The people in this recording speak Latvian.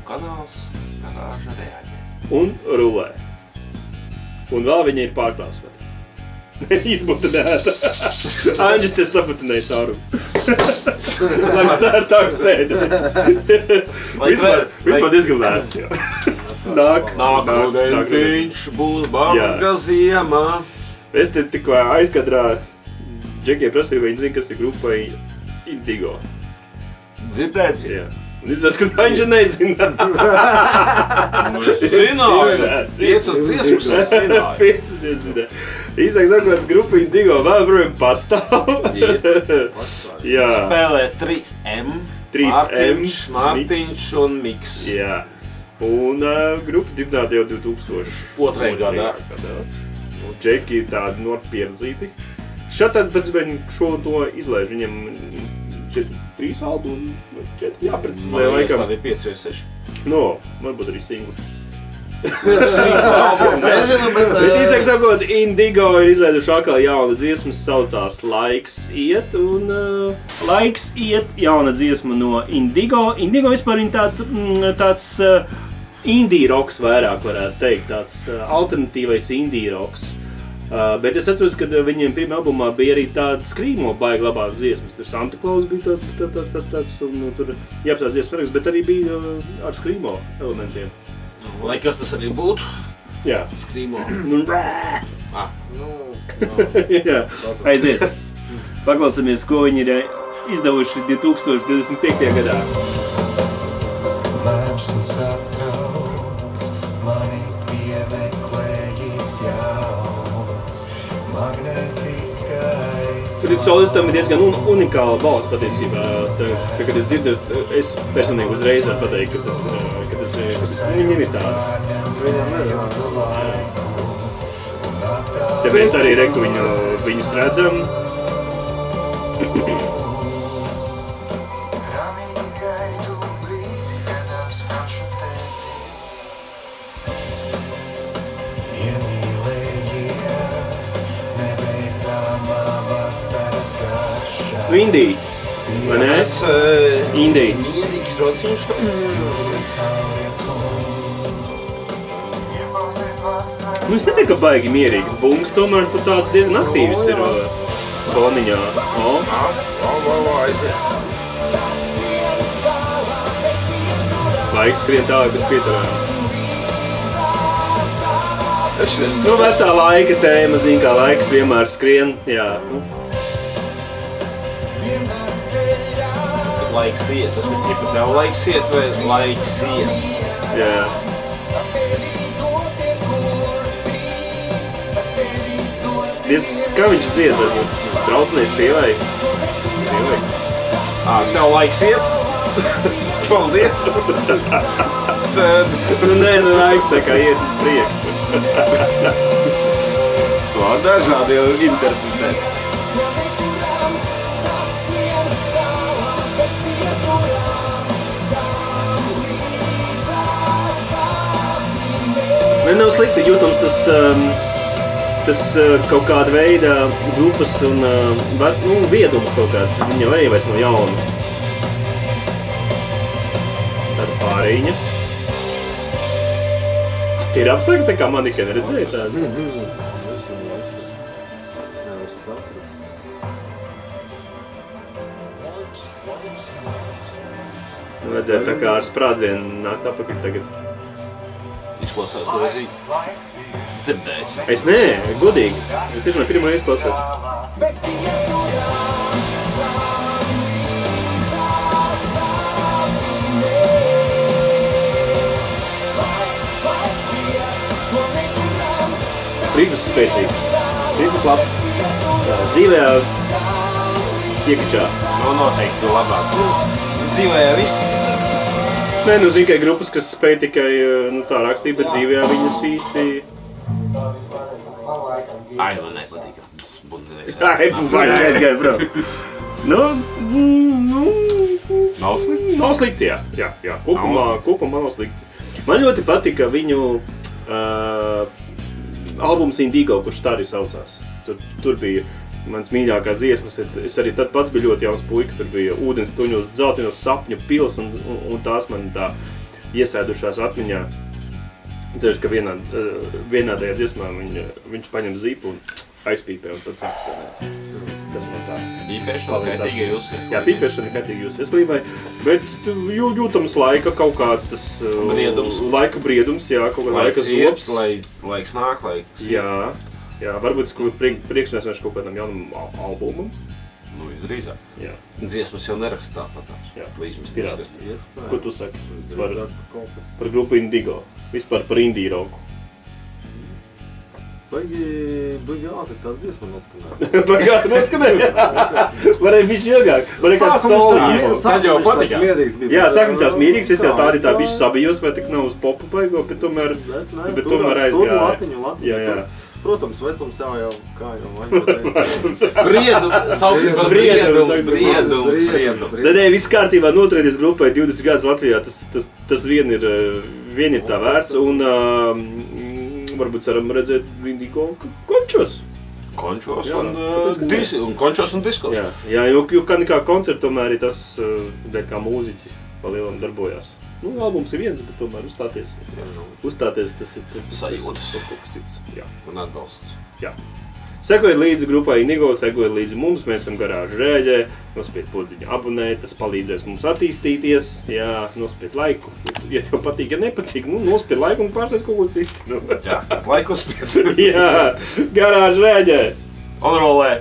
kanāls Garāža reaģē. Un rulē. Un vēl viņa ir pārklāsot. Izbutinēta. Aņģis te sabutinēja saurumu. Lai mēs ērtāk sēdēt. Vispār diezgan vēs, jā. Nāk rudentiņš, būs barga ziemā. Es te tikko aizkadrā Džekiem prasīju, vai viņi zina, kas ir grupa Indigo. Dzirdēts? Jā. Un izsās, ka Aņģa nezina. Zināja! 5 dziesmas zināja. 5 zināja. Īsāk sakot, grupa Indigo vēl, protams, pastāv. Jā. Spēlē 3M. 3M. Mārtiņš un Miks. Jā. Un grupa dibināta jau 2002. gadā. Un Džeki ir tādi norpieredzīti. Šādi pēc viņu šo to izlaiž. Viņam 3 albumi un 4 jāprecizē laikam. Tādi 5 vai 6. No, varbūt arī singli. Nezinu, Bet īsāk sakot, Indigo ir izlaiduši atkal jaunu dziesmu, saucās Laiks iet, un Laiks iet jauna dziesma no Indigo. Indigo vispār ir tāds indie roks vairāk varētu teikt, tāds alternatīvais indie roks. Bet es atceros, ka viņiem pirmā albumā bija arī tāda skrīmo baigi labās dziesmas. Tur Santa Claus bija tāds, un tur jāapsās dziesmas, bet arī bija ar skrīmo elementiem. Lai kas tas arī būtu? Jā. Skrīmo. Jā, aiziet. Paklausāmies, ko viņi ir izdevuši 2025. gadā. Lemš un satrauc, mani piemeklējis jauns, magnetiskais. Tur solistam ir diezgan unikāla balss patiesībā. Kad es dzirdu, es personīgi uzreiz varu pateikt, ka tas viņam ir tāda. Te mēs arī reku viņus redzam. Indija, vai ne? Indija. Mierīgs rociņš. Nu, es neteiktu, ka baigi mierīgs bungs, tomēr tur tāds diezgan aktīvs ir foniņā. Laiks skrien tālāk bez pieturām. Nu, vecā laika tēma, zin kā laiks vienmēr skrien, jā. Laiks iet, tas ir tikai jau laiks iet vai laiks iet? Jā. Kā viņš dzied, draudzenei sievai? Tev laiks iet? Paldies! Nē, laiks tā kā iet uz priekšu. To dažādi jau interpretēt. Nav slikti jūtams tas kaut kāda veida grupas un viedums kaut kāds. Viņa jau arī vairs no jauna. Tāda pārīņa. Tie ir apsaka tā kā manikeni, redzēji tādu? Vajadzēja tā kā ar sprādzienu nākt apakaļ tagad. Izklausās grozīt. Dzirdējis. Es nē, godīgi. Es tiešām pirmo reizi klausos. Rīkus spēcīgs. Rīkus labs. Dzīvē piekačā. No noteikti labāk. Dzīvē viss. Nē, nu zin, ka ir grupas, kas spēj tikai tā rakstīt, bet dzīvē viņas īsti... Ai, man nepatīk. Bundzinieks. Ai, baigi aizgāja, bro. Nav slikti? Nav slikti, jā. Kopumā nav slikti. Man ļoti patika viņu albums Indigo, kurš tā arī saucās. Tur bija mans mīļākās dziesmas. Es arī tad pats biju ļoti jauns puika. Tur bija Ūdens tuņos, Dzeltenos sapņu pils, un tās man tā iesēdušās atmiņā. Ceļš, ka vienādajā dziesmā viņš paņem zipu un aizpīpē un tad sāk skanēt. Tas man tā. Pīpēšana kaitīga jūs veselībai. Jā, pīpēšana kaitīga jūs veselībai, bet jūtams laika kaut kāds tas briedums. Laika briedums, jā, kaut kāds laika zops. Laiks nāk, laiks. Jā, varbūt es kaut priekšnesināšu kaut kādam jaunam albumam. Nu, visdrīzāk. Jā. Dziesmas jau neraksta tāpatās. Jā. Līdz Pirāti. Ko tu saki? Par grupu Indigo. Vispār par indie roku. Baigi ātri tā dziesma noskanēja. Baigi ātri noskanēja? Varēja bišķi ilgāk. Varēja kāds soli. Tad jau patīkās. Jā, sākums tās mierīgs, es jau tā arī tā bišķi sabijos, vai tik nav uz popu baigo, bet tomēr aizgāja. Jā. Protams, vecums jau kā jau vajag. Briedu, sauksim par briedu. Nē, viss kārtībā noturēties grupai 20 gadus Latvijā, tas vien ir tā vērts, un varbūt ceram redzēt Indigo končos. Končos un diskos. Jā, jo kā koncerti tomēr ir tas, kā mūziķi pa lielam darbojās. Nu, albums ir viens, bet tomēr uzstāties tas ir sajūtas. Jā. Un atbalsts. Jā. Sekojiet līdzi grupai Indigo, sekojiet līdzi mums, mēs esam Garāžu Rēģē, nospied podziņu abonēt, tas palīdzēs mums attīstīties, jā, nospied laiku, ja tev patīk, ja nepatīk, nu, nospied laiku un pārsēs kaut ko citu. Jā, laiku uzspied. Jā, Garāžu Rēģē. Un rolē.